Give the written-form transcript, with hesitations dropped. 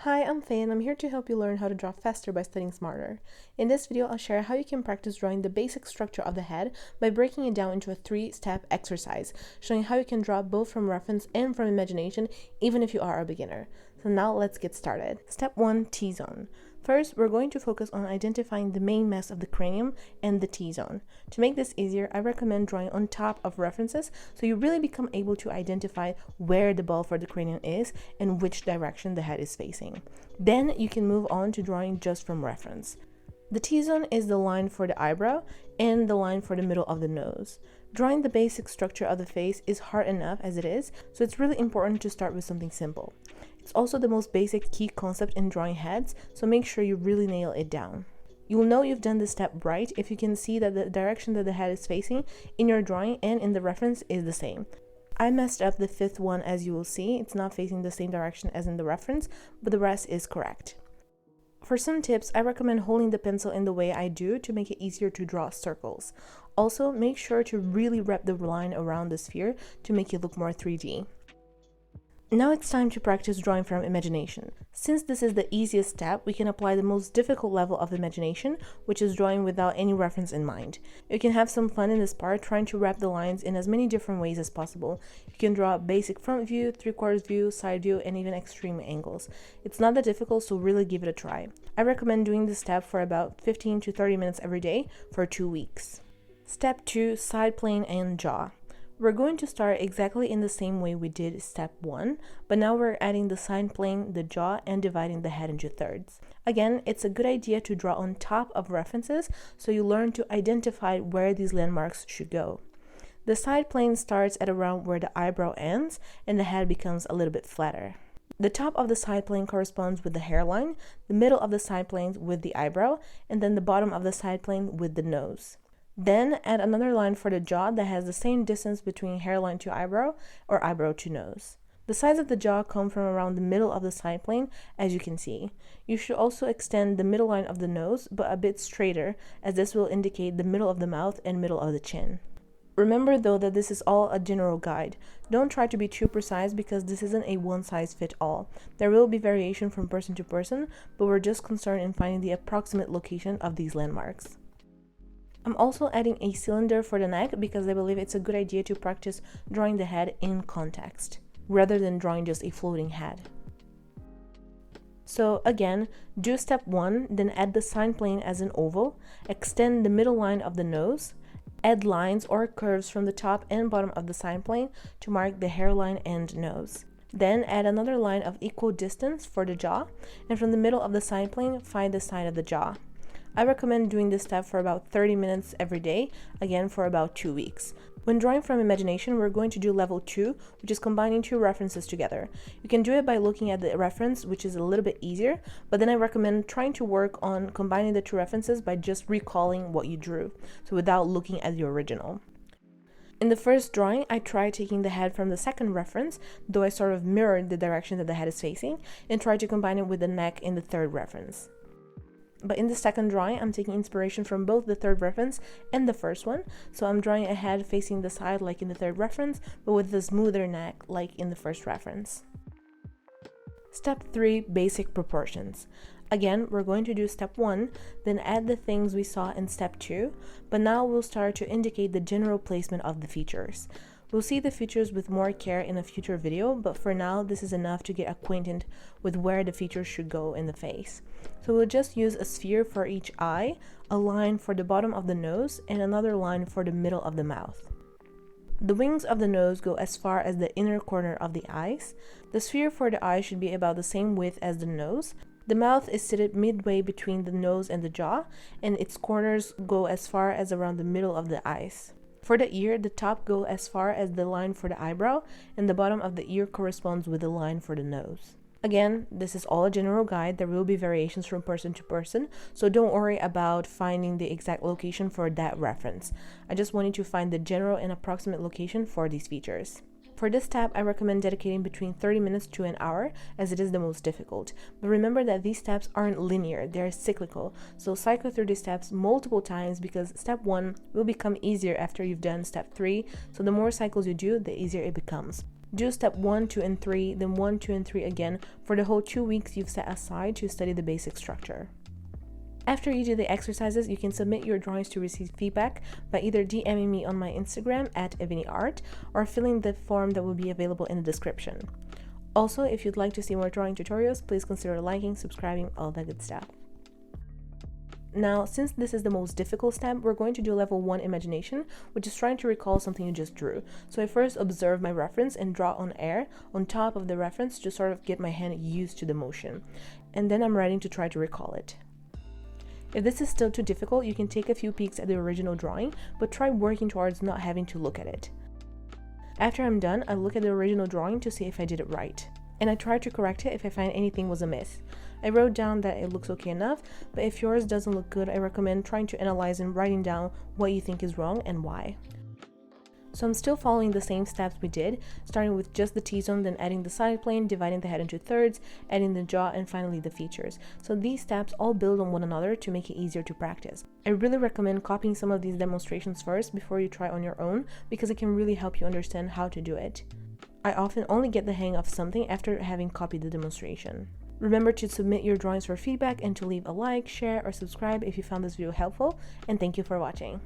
Hi, I'm Faye and I'm here to help you learn how to draw faster by studying smarter. In this video, I'll share how you can practice drawing the basic structure of the head by breaking it down into a 3-step exercise, showing how you can draw both from reference and from imagination, even if you are a beginner. So now let's get started. Step 1, T-zone. First, we're going to focus on identifying the main mass of the cranium and the T-zone. To make this easier, I recommend drawing on top of references so you really become able to identify where the ball for the cranium is and which direction the head is facing. Then you can move on to drawing just from reference. The T-zone is the line for the eyebrow and the line for the middle of the nose. Drawing the basic structure of the face is hard enough as it is, so it's really important to start with something simple. It's also the most basic key concept in drawing heads, so make sure you really nail it down. You will know you've done this step right if you can see that the direction that the head is facing in your drawing and in the reference is the same. I messed up the fifth one, as you will see. It's not facing the same direction as in the reference, but the rest is correct. For some tips, I recommend holding the pencil in the way I do to make it easier to draw circles. Also, make sure to really wrap the line around the sphere to make it look more 3D. Now it's time to practice drawing from imagination. Since this is the easiest step, we can apply the most difficult level of imagination, which is drawing without any reference in mind. You can have some fun in this part, trying to wrap the lines in as many different ways as possible. You can draw a basic front view, 3/4 view, side view, and even extreme angles. It's not that difficult, so really give it a try. I recommend doing this step for about 15 to 30 minutes every day for 2 weeks. Step 2, side plane and jaw. We're going to start exactly in the same way we did step 1, but now we're adding the side plane, the jaw, and dividing the head into thirds. Again, it's a good idea to draw on top of references so you learn to identify where these landmarks should go. The side plane starts at around where the eyebrow ends and the head becomes a little bit flatter. The top of the side plane corresponds with the hairline, the middle of the side plane with the eyebrow, and then the bottom of the side plane with the nose. Then add another line for the jaw that has the same distance between hairline to eyebrow or eyebrow to nose. The sides of the jaw come from around the middle of the side plane, as you can see. You should also extend the middle line of the nose, but a bit straighter, as this will indicate the middle of the mouth and middle of the chin. Remember though that this is all a general guide. Don't try to be too precise because this isn't a one-size-fits-all. There will be variation from person to person, but we're just concerned in finding the approximate location of these landmarks. I'm also adding a cylinder for the neck because I believe it's a good idea to practice drawing the head in context, rather than drawing just a floating head. So again, do step 1, then add the side plane as an oval, extend the middle line of the nose, add lines or curves from the top and bottom of the side plane to mark the hairline and nose. Then add another line of equal distance for the jaw, and from the middle of the side plane, find the side of the jaw. I recommend doing this step for about 30 minutes every day, again for about 2 weeks. When drawing from imagination, we're going to do level 2, which is combining 2 references together. You can do it by looking at the reference, which is a little bit easier, but then I recommend trying to work on combining the 2 references by just recalling what you drew, so without looking at the original. In the first drawing, I tried taking the head from the second reference, though I sort of mirrored the direction that the head is facing, and tried to combine it with the neck in the third reference. But in the second drawing, I'm taking inspiration from both the third reference and the first one. So I'm drawing a head facing the side like in the third reference, but with the smoother neck like in the first reference. Step 3, basic proportions. Again, we're going to do step 1, then add the things we saw in step 2, but now we'll start to indicate the general placement of the features. We'll see the features with more care in a future video, but for now, this is enough to get acquainted with where the features should go in the face. So we'll just use a sphere for each eye, a line for the bottom of the nose, and another line for the middle of the mouth. The wings of the nose go as far as the inner corner of the eyes. The sphere for the eye should be about the same width as the nose. The mouth is seated midway between the nose and the jaw, and its corners go as far as around the middle of the eyes. For the ear, the top goes as far as the line for the eyebrow, and the bottom of the ear corresponds with the line for the nose. Again, this is all a general guide. There will be variations from person to person, so don't worry about finding the exact location for that reference. I just want you to find the general and approximate location for these features. For this step, I recommend dedicating between 30 minutes to an hour, as it is the most difficult. But remember that these steps aren't linear, they're cyclical. So cycle through these steps multiple times because step 1 will become easier after you've done step 3. So the more cycles you do, the easier it becomes. Do step 1, 2, and 3, then 1, 2, and 3 again for the whole 2 weeks you've set aside to study the basic structure. After you do the exercises, you can submit your drawings to receive feedback by either DMing me on my Instagram at EvonyArt or filling the form that will be available in the description. Also, if you'd like to see more drawing tutorials, please consider liking, subscribing, all that good stuff. Now, since this is the most difficult step, we're going to do level 1 imagination, which is trying to recall something you just drew. So I first observe my reference and draw on air on top of the reference to sort of get my hand used to the motion. And then I'm ready to try to recall it. If this is still too difficult, you can take a few peeks at the original drawing, but try working towards not having to look at it. After I'm done, I look at the original drawing to see if I did it right. And I try to correct it if I find anything was amiss. I wrote down that it looks okay enough, but if yours doesn't look good, I recommend trying to analyze and writing down what you think is wrong and why. So I'm still following the same steps we did, starting with just the T-zone, then adding the side plane, dividing the head into thirds, adding the jaw, and finally the features. So these steps all build on one another to make it easier to practice. I really recommend copying some of these demonstrations first before you try on your own, because it can really help you understand how to do it. I often only get the hang of something after having copied the demonstration. Remember to submit your drawings for feedback and to leave a like, share, or subscribe if you found this video helpful, and thank you for watching.